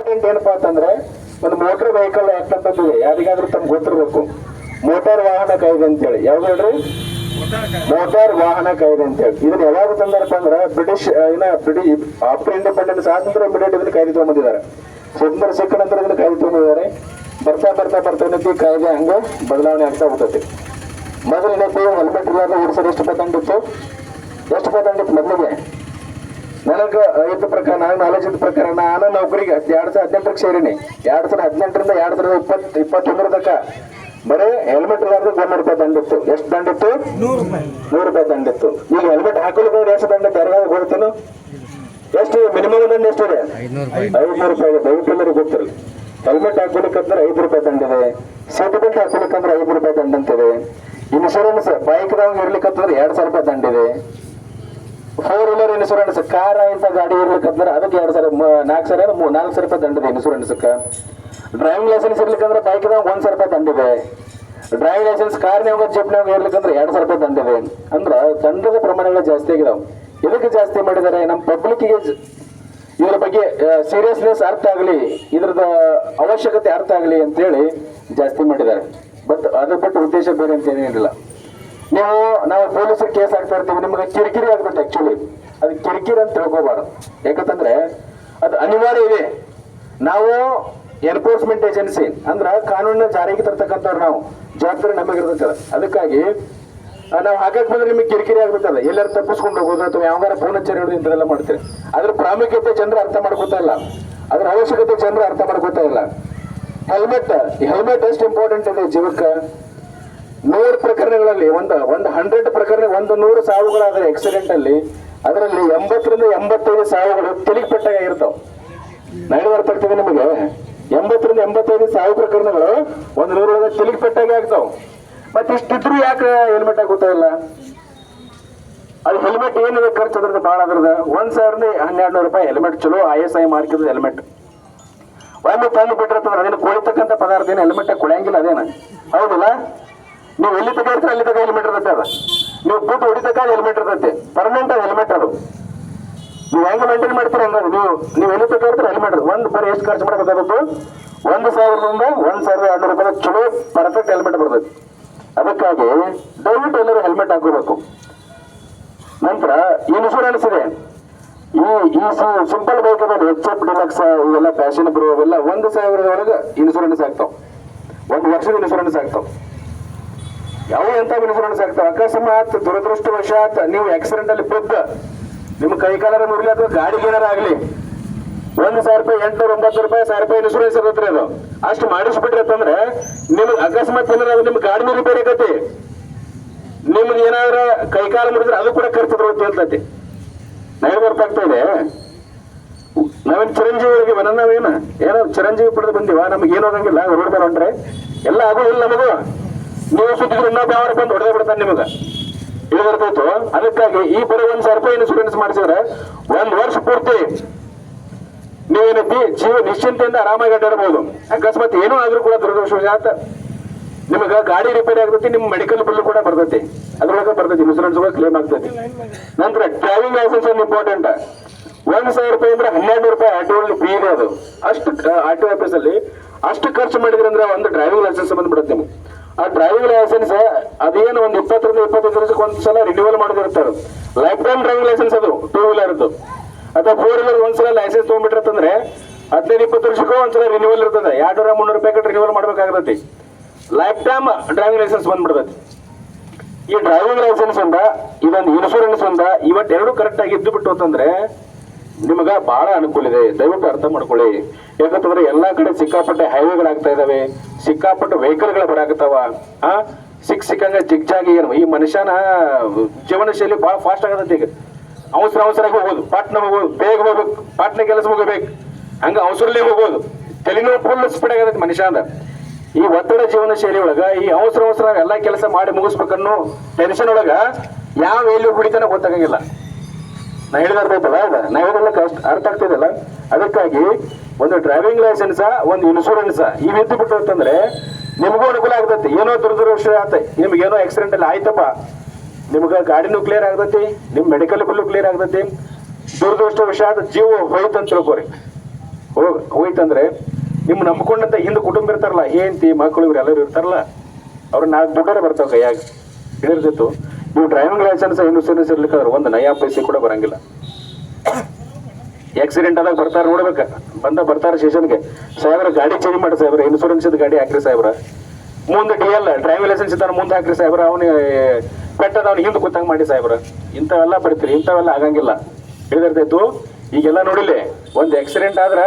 Important ಏನಪ್ಪಾ ಅಂತಂದ್ರೆ ಒಂದು ಮೋಟಾರ್ ವೆಹಿಕಲ್ ಆಕ್ಟ್ ಅಂತಂದಿದೆ, ಯಾರಿಗಾದ್ರೂ ತಮ್ಗೆ ಗೊತ್ತಿರ್ಬೇಕು. ಮೋಟಾರ್ ವಾಹನ ಕಾಯ್ದೆ ಅಂತೇಳಿ. ಯಾವ್ದು ಹೇಳ್ರಿ? ಮೋಟಾರ್ ವಾಹನ ಕಾಯ್ದೆ ಅಂತೇಳಿ. ಇದನ್ನ ಯಾವಾಗ ತಂದಾರಪ್ಪ ಅಂದ್ರೆ ಬ್ರಿಟಿಷ್ ಆಫ್ಟರ್ ಇಂಡಿಪೆಂಡೆನ್ಸ್ ಸ್ವಾತಂತ್ರ್ಯ ಇಮಿಡಿಯೇಟ್ ಇದನ್ನ ಕಾಯ್ದೆ ತಗೊಂಡಿದ್ದಾರೆ. ಸ್ವತಂತ್ರ ಸಿಕ್ಕ ನಂತರ ಇದನ್ನ ಕಾಯ್ದೆ ತಗೊಂಡಿದ್ದಾರೆ. ಬರ್ತಾ ಕಾಯ್ದೆ ಹಂಗೆ ಬದಲಾವಣೆ ಆಗ್ತಾ ಹೋಗ್ತೈತಿ. ಮೊದಲನೇದು ಹೆಲ್ಮೆಟ್ ಇಲ್ಲಾರ್ದ ಓಡಿಸೋದು ಎಷ್ಟು ಪರ್ಸೆಂಟ್ ಇತ್ತು ಮೊದಲಿಗೆ? ನನಗೆ ಇದ್ದ ಪ್ರಕಾರ, ನಾನು ನಾಲೆಜ್ ಇದ್ದ ಪ್ರಕಾರ ನಾನು ನೌಕರಿಗೆ 2018ಕ್ಕೆ ಸೇರಿನಿ. 2018ರಿಂದ 2021 ತನಕ ಬರೀ ಹೆಲ್ಮೆಟ್ ಇಲ್ಲಾರ್ದು 100 ರೂಪಾಯಿ ದಂಡಿತ್ತು. ಎಷ್ಟು ದಂಡಿತ್ತು? 100 ರೂಪಾಯಿ ದಂಡಿತ್ತು. ಈಗ ಹೆಲ್ಮೆಟ್ ಹಾಕಲಿಕ್ಕೆ ಎಷ್ಟು ದಂಡ ಯಾರಿಗಾದ್ರು ಗೊತ್ತೇನು? ಎಷ್ಟು ಮಿನಿಮಮ್ ದಂಡ ಎಷ್ಟಿದೆ? 500 ರೂಪಾಯಿ. ದಯವಿಟ್ಟು ಎಲ್ಲರಿಗೂ ಗೊತ್ತಿರಲಿ. ಹೆಲ್ಮೆಟ್ ಹಾಕೊಲಿಕ್ಕಂದ್ರೆ 5 ರೂಪಾಯಿ ದಂಡಿದೆ. ಸೀಟ್ ಬೆಲ್ಟ್ ಹಾಕೊಲಿಕ್ಕಂದ್ರೆ 5 ರೂಪಾಯಿ ದಂಡ ಅಂತಿದೆ. ಇನ್ಶೂರೆನ್ಸ್ ಬೈಕ್ದಾಗ ಇರ್ಲಿಕ್ಕಂದ್ರೆ 2000 ರೂಪಾಯಿ ದಂಡಿದೆ. 4 ವೀಲರ್ ಇನ್ಶೂರೆನ್ಸ್, ಕಾರ ಇಂತ ಗಾಡಿ ಇರ್ಲಿಕ್ಕಂದ್ರೆ ಅದಕ್ಕೆ 4,000 ರೂಪಾಯಿ ದಂಡಿದೆ ಇನ್ಶೂರೆನ್ಸ್ಗೆ. ಡ್ರೈವಿಂಗ್ ಲೈಸೆನ್ಸ್ ಇರ್ಲಿಕ್ಕಂದ್ರೆ ಬೈಕ್ದಾಗ 1,000 ರೂಪಾಯಿ ದಂಡಿದೆ. ಡ್ರೈವಿಂಗ್ ಲೈಸೆನ್ಸ್ ಕಾರ್ನಾಗ ಜೀಪ್ನಾಗ ಇರ್ಲಿಕ್ಕಂದ್ರೆ 2,000 ರೂಪಾಯಿ ದಂಡಿದೆ. ಅಂದ್ರೆ ದಂಡದ ಪ್ರಮಾಣಗಳು ಜಾಸ್ತಿ ಆಗಿದಾವೆ. ಇದಕ್ಕೆ ಜಾಸ್ತಿ ಮಾಡಿದ್ದಾರೆ ನಮ್ಮ ಪಬ್ಲಿಕ್ಗೆ ಇದ್ರ ಬಗ್ಗೆ ಸೀರಿಯಸ್ನೆಸ್ ಅರ್ಥ ಆಗಲಿ, ಇದ್ರದ ಅವಶ್ಯಕತೆ ಅರ್ಥ ಆಗಲಿ ಅಂತೇಳಿ ಜಾಸ್ತಿ ಮಾಡಿದ್ದಾರೆ. ಬಟ್ ಅದ್ರ ಬಿಟ್ಟು ಉದ್ದೇಶ ಬೇರೆ ಅಂತ ಏನಿಲ್ಲ. ನಾವು ಪೊಲೀಸರು ಕೇಸ್ ಹಾಕ್ತಾ ಇರ್ತೀವಿ, ನಿಮ್ಗೆ ಕಿರಿಕಿರಿ ಆಗ್ತದೆ. ಆಕ್ಚುಲಿ ಅದು ಕಿರಿಕಿರಿ ಅಂತ ತಿಳ್ಕೋಬಾರ್ದು. ಯಾಕಂತಂದ್ರೆ ಅದು ಅನಿವಾರ್ಯ ಇದೆ. ನಾವು ಎನ್ಫೋರ್ಸ್ಮೆಂಟ್ ಏಜೆನ್ಸಿ ಅಂದ್ರ ಕಾನೂನಿನ ಜಾರಿಗೆ ತರ್ತಕ್ಕಂಥವ್ರು, ನಾವು ಜವಾಬ್ದಾರಿ ನಮಗಿರ್ತದೆ. ಅದಕ್ಕಾಗಿ ನಾವು ಹಾಕಕ್ ಬಂದ್ರೆ ನಿಮಗೆ ಕಿರಿಕಿರಿ ಆಗ್ಬಿಟ್ಟದ. ಎಲ್ಲರೂ ತಪ್ಪಿಸ್ಕೊಂಡು ಹೋಗೋದು ಅಥವಾ ಯಾವಾಗಾರ ಫೋನ್ ಹಚ್ಚಿ ಹಿಡಿದು ಇಂಥದೆಲ್ಲ ಮಾಡ್ತೀರಿ. ಅದ್ರ ಪ್ರಾಮುಖ್ಯತೆ ಜನರು ಅರ್ಥ ಮಾಡ್ಕೋತಾ ಇಲ್ಲ, ಅದ್ರ ಅವಶ್ಯಕತೆ ಜನರು ಅರ್ಥ ಮಾಡ್ಕೋತಾ ಇಲ್ಲ. ಹೆಲ್ಮೆಟ್ ಎಷ್ಟು ಇಂಪಾರ್ಟೆಂಟ್ ಇದೆ ಜೀವಕ್ಕೆ. 100 ಪ್ರಕರಣಗಳಲ್ಲಿ ಒಂದು 100 ಪ್ರಕರಣ, 100 ಸಾವುಗಳಾದ್ರೆ ಆಕ್ಸಿಡೆಂಟ್ ಅಲ್ಲಿ, ಅದರಲ್ಲಿ 80ರಿಂದ 85 ಸಾವುಗಳು ತಲೆಗೆ ಪೆಟ್ಟಾಗ ಇರ್ತಾವ. ನಾನು ಅರ್ಥ ಆಗ್ತದೆ ನಿಮಗೆ? 80ರಿಂದ 85 ಸಾವು ಪ್ರಕರಣಗಳು 100 ತಲೆಗೆ ಪೆಟ್ಟಾಗಿ ಆಗ್ತಾವ. ಮತ್ತೆ ಇಷ್ಟಿದ್ರು ಯಾಕೆ ಹೆಲ್ಮೆಟ್ ಹಾಕುತ್ತಾ ಇಲ್ಲ? ಅದು ಹೆಲ್ಮೆಟ್ ಏನಿದೆ ಖರ್ಚು ಅದ್ರದ್ದು ಭಾಳ ಅದ್ರದ್ದು. 1,1200 ರೂಪಾಯಿ ಹೆಲ್ಮೆಟ್. ಚಲೋ ISI ಮಾರ್ಕ್ ಇರೋದು ಹೆಲ್ಮೆಟ್. ಒಮ್ಮೆ ತಂದು ಬಿಟ್ಟಿರ್ತಂದ್ರೆ ಅದೇನು ಕೊಳಿತಕ್ಕಂಥ ಪದಾರ್ಥ ಏನು ಹೆಲ್ಮೆಟ್ ಕೊಳೆಯಂಗಿಲ್ಲ. ಅದೇನ ಹೌದಿಲ್ಲ? ನೀವು ಎಲ್ಲಿ ತಗ ಇರ್ತೀರ ಅಲ್ಲಿ ತಗ ಹೆಲ್ಮೆಟ್ ಇರ್ತೈತೆ. ಅದ ನೀವು ಬೂಟ್ ಹೊಡಿತಕ್ಕ ಹೆಲ್ಮೆಟ್ ಇರ್ತೈತೆ. ಪರ್ಮನೆಂಟ್ ಅದು ಹೆಲ್ಮೆಟ್. ಅದು ನೀವು ಹೆಂಗೆ ಮೇಂಟೈನ್ ಮಾಡ್ತೀರ ಹಂಗಾದ್ರೆ ನೀವು ಎಲ್ಲಿ ತಗ ಇರ್ತೀರ ಹೆಲ್ಮೆಟ್. ಒಂದು ಬರೀ ಎಷ್ಟು ಖರ್ಚು ಮಾಡಬೇಕಾಗುತ್ತೆ? 1,000ರಿಂದ 1,200 ರೂಪಾಯಿ ಚಲೋ ಪರ್ಫೆಕ್ಟ್ ಹೆಲ್ಮೆಟ್ ಬರ್ತೈತಿ. ಅದಕ್ಕಾಗಿ ದಯವಿಟ್ಟು ಎಲ್ಲರೂ ಹೆಲ್ಮೆಟ್ ಹಾಕೋಬೇಕು. ನಂತರ ಇನ್ಶೂರೆನ್ಸ್ ಇದೆ. ಈ ಸಿಂಪಲ್ ಬೈಕ್ ಅದ HF ಡಿಲಕ್ಸ್ ಇವೆಲ್ಲ ಫ್ಯಾಷನ್ ಬ್ರೋ ಇವೆಲ್ಲ 1,000 ಇನ್ಶೂರೆನ್ಸ್ ಆಗ್ತಾವ. 1 ವರ್ಷದ ಇನ್ಶೂರೆನ್ಸ್ ಆಗ್ತಾವ. ಯಾವ ಎಂತ ಇನ್ಶೂರೆನ್ಸ್ ಆಗ್ತಾವ. ಅಕಸ್ಮಾತ್ ದುರದೃಷ್ಟವಶಾತ್ ನೀವು ಆಕ್ಸಿಡೆಂಟ್ ಅಲ್ಲಿ ಬಿದ್ದ ನಿಮ್ಮ ಕೈಕಾಲರ ಮುರಿಲಿ ಅಥವಾ ಗಾಡಿಗೆ ಏನಾರ ಆಗ್ಲಿ, 1,000 ರೂಪಾಯಿ, 800-900 ರೂಪಾಯಿ, 1,000 ರೂಪಾಯಿ ಇನ್ಶೂರೆನ್ಸ್ ಇರತ್ರಿ. ಅದು ಅಷ್ಟು ಮಾಡಿಸ್ಬಿಟ್ರಿ ಅಂತಂದ್ರೆ ನಿಮ್ಗೆ ಅಕಸ್ಮಾತ್ ಏನಾರ ನಿಮ್ಮ ಗಾಡಿನ ರಿಪೇರಿ ಆಗತಿ, ನಿಮ್ಗೆ ಏನಾದ್ರ ಕೈಕಾಲ ಮುರಿದ್ರೆ ಅದು ಕೂಡ ಖರ್ಚು ಬರುತ್ತೆ ಅಂತೈತಿ. ನೈನ್ ಬರ್ತಾಗ್ತಾ ಇದೆ. ನಾವೇನು ಚಿರಂಜೀವಿಗಳಿಗೆ ಏನೋ ಚಿರಂಜೀವಿ ಪಡೆದು ಬಂದಿವ, ನಮ್ಗೆ ಏನು ಹೋಗಂಗಿಲ್ಲ. ರೋಡ್ ಮೇಲೆ ಹೊಂಟ್ರೆ ಎಲ್ಲ ಆಗೋದಿಲ್ಲ ನಮಗೂ. ನೀವು ಸುತ್ತಿದ್ರೆ ಇನ್ನೊಬ್ಬ ಯಾವ ಬಂದು ಹೊಡೆದೇ ಬಿಡ್ತಾನೆ ನಿಮಗೆ. ಇದು ಬರ್ತೈತು. ಅದಕ್ಕಾಗಿ ಈ ಬರೀ 1,000 ರೂಪಾಯಿ ಇನ್ಶೂರೆನ್ಸ್ ಮಾಡಿಸಿದ್ರೆ 1 ವರ್ಷ ಪೂರ್ತಿ ನೀವೇನೈತಿ ನಿಶ್ಚಿಂತೆಯಿಂದ ಆರಾಮಾಗಿ ಅಡ್ಡಾಡಬಹುದು. ಅಕಸ್ಮಾತ್ ಏನೂ ಆದ್ರೂ ಕೂಡ ದುರದೃಷ್ಟವಶಾತ್ ನಿಮಗೆ ಗಾಡಿ ರಿಪೇರಿ ಆಗ್ತೈತಿ, ನಿಮ್ಮ ಮೆಡಿಕಲ್ ಬಿಲ್ ಕೂಡ ಬರ್ತೈತಿ. ಅದ್ರೊಳಗೆ ಬರ್ತೈತಿ, ಇನ್ಶೂರೆನ್ಸ್ ಕ್ಲೇಮ್ ಆಗ್ತೈತಿ. ನಂತರ ಡ್ರೈವಿಂಗ್ ಲೈಸೆನ್ಸ್ ಒಂದು ಇಂಪಾರ್ಟೆಂಟ್. 1,000 ರೂಪಾಯಿ ಅಂದ್ರೆ 1,200 ರೂಪಾಯಿ RTO ಫೀ ಇದೆ. ಅದು ಅಷ್ಟು RTO ಆಫೀಸ್ ಅಲ್ಲಿ ಅಷ್ಟು ಖರ್ಚು ಮಾಡಿದ್ರಿ ಅಂದ್ರೆ ಒಂದು ಡ್ರೈವಿಂಗ್ ಲೈಸೆನ್ಸ್ ಬಂದ್ಬಿಡುತ್ತೆ ನಿಮ್ಗೆ. ಆ ಡ್ರೈವಿಂಗ್ ಲೈಸೆನ್ಸ್ ಅದೇನು ಒಂದು 20ರಿಂದ 25 ವರ್ಷಕ್ಕೆ ಒಂದ್ಸಲ ರಿನ್ಯೂವಲ್ ಮಾಡೋದಿರ್ತಾರೆ. ಲೈಫ್ ಟೈಮ್ ಡ್ರೈವಿಂಗ್ ಲೈಸೆನ್ಸ್ ಅದು 2 ವೀಲರ್ ಅಥವಾ 4 ವೀಲರ್ ಒಂದ್ಸಲ ಲೈಸೆನ್ಸ್ ತಗೊಂಡ್ಬಿಟ್ಟಿರ್ತಂದ್ರೆ 15-20 ವರ್ಷಕ್ಕೂ ಒಂದ್ಸಲ ರಿನ್ಯೂವಲ್ ಇರ್ತದೆ. 200-300 ರೂಪಾಯಿ ಕಟ್ಟು ರಿನ್ಯೂವಲ್ ಮಾಡ್ಬೇಕಾಗತೈತಿ. ಲೈಫ್ ಟೈಮ್ ಡ್ರೈವಿಂಗ್ ಲೈಸೆನ್ಸ್ ಬಂದ್ಬಿಡ್ತೈತಿ. ಈ ಡ್ರೈವಿಂಗ್ ಲೈಸೆನ್ಸ್ ಇಂದ ಇದೊಂದು ಇನ್ಶೂರೆನ್ಸ್ ಇಂದ ಇವತ್ತೆರಡು ಕರೆಕ್ಟ್ ಆಗಿ ಇದ್ದು ಬಿಟ್ಟು ಅಂತಂದ್ರೆ ನಿಮಗ ಬಹಳ ಅನುಕೂಲ ಇದೆ. ದಯವಿಟ್ಟು ಅರ್ಥ ಮಾಡ್ಕೊಳ್ಳಿ. ಯಾಕಂತಂದ್ರೆ ಎಲ್ಲಾ ಕಡೆ ಸಿಕ್ಕಾಪಟ್ಟೆ ಹೈವೇಗಳಾಗ್ತಾ ಇದಾವೆ, ಸಿಕ್ಕಾಪಟ್ಟೆ ವೆಹಿಕಲ್ಗಳು ಬರಾಕತ್ತಾವ. ಸಿಕ್ಕಂಗ ಜಿಗ್ಜಾಗಿ ಏನು ಈ ಮನುಷ್ಯನ ಜೀವನ ಶೈಲಿ ಬಹಳ ಫಾಸ್ಟ್ ಆಗತೈತಿ. ಈಗ ಅವಸರವಾಗಿ ಹೋಗೋದು, ಪಾಟ್ನ ಹೋಗೋದು, ಬೇಗ ಹೋಗ್ಬೇಕು, ಪಾಟ್ನ ಕೆಲಸ ಮುಗಬೇಕು, ಹಂಗ ಅವಸರಲ್ಲೇ ಹೋಗೋದು. ತಲೆನೋವು ಫುಲ್ ಸ್ಪೀಡ್ ಆಗತೈತಿ ಮನುಷ್ಯ ಅಂದ. ಈ ಒತ್ತಡ ಜೀವನ ಶೈಲಿ ಒಳಗ ಈ ಅವಸರ ಎಲ್ಲಾ ಕೆಲಸ ಮಾಡಿ ಮುಗಿಸ್ಬೇಕನ್ನೋ ಟೆನ್ಷನ್ ಒಳಗ ಯಾವ ಎಲ್ಲಿ ಹುಡಿತಾನ ಗೊತ್ತಾಗಂಗಿಲ್ಲ. ನಾ ಹೇಳಿದರ್ತೈತಲ್ಲ, ನಾ ಹೇಳಿದಲ್ಲ ಅರ್ಥ ಆಗ್ತಿದಲ್ಲ. ಅದಕ್ಕಾಗಿ ಒಂದು ಡ್ರೈವಿಂಗ್ ಲೈಸೆನ್ಸ್, ಒಂದು ಇನ್ಶೂರೆನ್ಸ್ ಇವಿದ್ದು ಬಿಟ್ಟು ಅಂತಂದ್ರೆ ನಿಮಗೂ ಅನುಕೂಲ ಆಗ್ತೈತಿ. ಏನೋ ದುರದೃಷ್ಟ ಆತ, ನಿಮ್ಗೇನೋ ಆಕ್ಸಿಡೆಂಟ್ ಅಲ್ಲಿ ಆಯ್ತಪ್ಪ, ನಿಮ್ಗೆ ಗಾಡಿನೂ ಕ್ಲಿಯರ್ ಆಗ್ತೈತಿ, ನಿಮ್ ಮೆಡಿಕಲ್ ಬಿಲ್ಲು ಕ್ಲಿಯರ್ ಆಗ್ತೈತಿ. ದುರದೃಷ್ಟವಶಾತ್ ಜೀವ ಹೋಯ್ತು ಅಂತ ತಿಳ್ಕೊರಿ. ಹೋಯ್ತಂದ್ರೆ ನಿಮ್ಮ ನಂಬ್ಕೊಂಡಂತ ಹಿಂದೆ ಕುಟುಂಬ ಇರ್ತಾರಲ್ಲ, ಹೆಂಡತಿ ಮಕ್ಕಳು ಇವ್ರು ಎಲ್ಲರೂ ಇರ್ತಾರಲ್ಲ, ಅವ್ರು 4 ದುಡ್ಡಾರೆ ಬರ್ತಾವ ಕೈಯಾಗ ಹಿಡಿದಿರ್ತಿತ್ತು. ನೀವು ಡ್ರೈವಿಂಗ್ ಲೈಸೆನ್ಸ್ ಇನ್ಸೂರೆನ್ಸ್ ಇರ್ಲಿಕ್ಕಾದ್ರೆ ಒಂದು ನಯಾ ಪೈಸೆ ಕೂಡ ಬರಂಗಿಲ್ಲ. ಆಕ್ಸಿಡೆಂಟ್ ಆದಾಗ ಬರ್ತಾರೆ ನೋಡ್ಬೇಕ, ಬರ್ತಾರೆ ಸ್ಟೇಷನ್ಗೆ, ಸಾಹೇಬ್ರ ಗಾಡಿ ಚೇಂಜ್ ಮಾಡಿ ಸಾಹೇಬ್ರ, ಇನ್ಸೂರೆನ್ಸ್ ಗಾಡಿ ಹಾಕ್ರಿ ಸಾಹೇಬ್ರ, ಮುಂದೆ DL ಡ್ರೈವಿಂಗ್ ಲೈಸೆನ್ಸ್ ಇದ್ದಾನೆ ಮುಂದೆ ಹಾಕ್ರಿ ಸಾಹೇಬ್ರ, ಅವನಿಗೆ ಪೆಟ್ಟದ ಅವ್ನಿಗೆ ಹಿಂದೆ ಕೂತಂಗೆ ಮಾಡಿ ಸಾಹೇಬ್ರ, ಇಂಥವೆಲ್ಲ ಬರ್ತೀರಿ. ಇಂಥವೆಲ್ಲ ಆಗಂಗಿಲ್ಲ, ಹಿಡಿದಿರ್ತೈತು. ಈಗೆಲ್ಲ ನೋಡಿಲಿ, ಒಂದು ಆಕ್ಸಿಡೆಂಟ್ ಆದ್ರೆ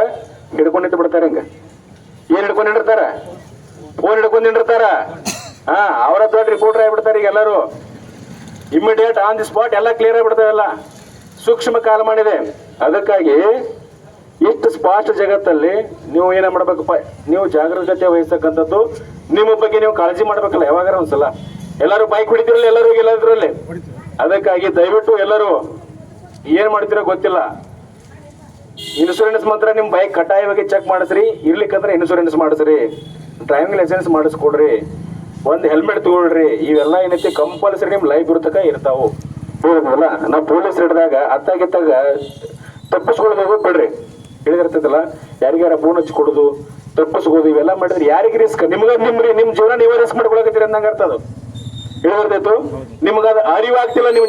ಹಿಡ್ಕೊಂಡಿದ್ದು ಬಿಡ್ತಾರೆ. ಹಿಂಗೆ ಏನ್ ಹಿಡ್ಕೊಂಡಿರ್ತಾರ? ಫೋನ್ ಹಿಡ್ಕೊಂಡಿರ್ತಾರ. ಅವರ ದೊಡ್ಡ ರಿಪೋರ್ಟರ್ ಆಗಿಬಿಡ್ತಾರೆ. ಈಗ ಎಲ್ಲರೂ ಇಮಿಡಿಯೇಟ್ ಆನ್ ದಿ ಸ್ಪಾಟ್ ಎಲ್ಲ ಕ್ಲಿಯರ್ ಆಗಿಬಿಡ್ತಾವೆಲ್ಲ. ಸೂಕ್ಷ್ಮ ಕಾಲ ಮಾಡಿದೆ. ಅದಕ್ಕಾಗಿ ಇಷ್ಟು ಸ್ಪಾಸ್ಟ್ ಜಗತ್ತಲ್ಲಿ ನೀವು ಏನ ಮಾಡ್ಬೇಕಪ್ಪ, ನೀವು ಜಾಗರೂಕತೆ ವಹಿಸ್ತಕ್ಕಂಥದ್ದು, ನಿಮ್ಮ ಬಗ್ಗೆ ನೀವು ಕಾಳಜಿ ಮಾಡ್ಬೇಕಲ್ಲ ಯಾವಾಗಾರ ಒಂದ್ಸಲ. ಎಲ್ಲರೂ ಬೈಕ್ ಹೊಡಿತಿರಲ್ಲ, ಎಲ್ಲರೂ ಎಲ್ಲದ್ರಲ್ಲಿ. ಅದಕ್ಕಾಗಿ ದಯವಿಟ್ಟು ಎಲ್ಲರೂ ಏನ್ ಮಾಡ್ತೀರೋ ಗೊತ್ತಿಲ್ಲ, ಇನ್ಸೂರೆನ್ಸ್ ಮಾತ್ರ ನಿಮ್ ಬೈಕ್ ಕಡ್ಡಾಯವಾಗಿ ಚೆಕ್ ಮಾಡಿಸ್ರಿ. ಇರ್ಲಿಕ್ಕಂದ್ರೆ ಇನ್ಸೂರೆನ್ಸ್ ಮಾಡಿಸ್ರಿ, ಡ್ರೈವಿಂಗ್ ಲೈಸೆನ್ಸ್ ಮಾಡಿಸ್ಕೊಡ್ರಿ, ಒಂದು ಹೆಲ್ಮೆಟ್ ತಗೊಳ್ರಿ. ಇವೆಲ್ಲ ಏನೈತಿ ಕಂಪಲ್ಸರಿ ನಿಮ್ ಲೈಫ್ ಇರ್ತಕ ಇರ್ತಾವು. ಹೇಳಿದ್ವಲ್ಲ, ನಾವು ಪೊಲೀಸ್ ಹಿಡಿದಾಗ ಅತ್ತಾಗಿತ್ತಾಗ ತಪ್ಪಿಸ್ಕೊಳೋದು ಬಿಡ್ರಿ. ಹೇಳಿದಿರ್ತೈತಲ್ಲ, ಯಾರಿಗಾರ ಫೋನ್ ಹಚ್ಚಿ ಕೊಡುದು, ತಪ್ಪಿಸ್ಕೋದು, ಇವೆಲ್ಲ ಮಾಡಿದ್ರೆ ಯಾರಿಗೆ ರಿಸ್ಕ್? ನಿಮ್ ಜೀವನ ನೀವೇ ರಿಸ್ಕ್ ಮಾಡ್ಕೊಳಕತ್ತೀರಿ ಅಂದಂಗ ಅರ್ಥ. ಅದು ಹೇಳಿದಿರ್ತೈತು, ನಿಮ್ಗದ ಅರಿವಾಗ್ತಿಲ್ಲ. ನೀವು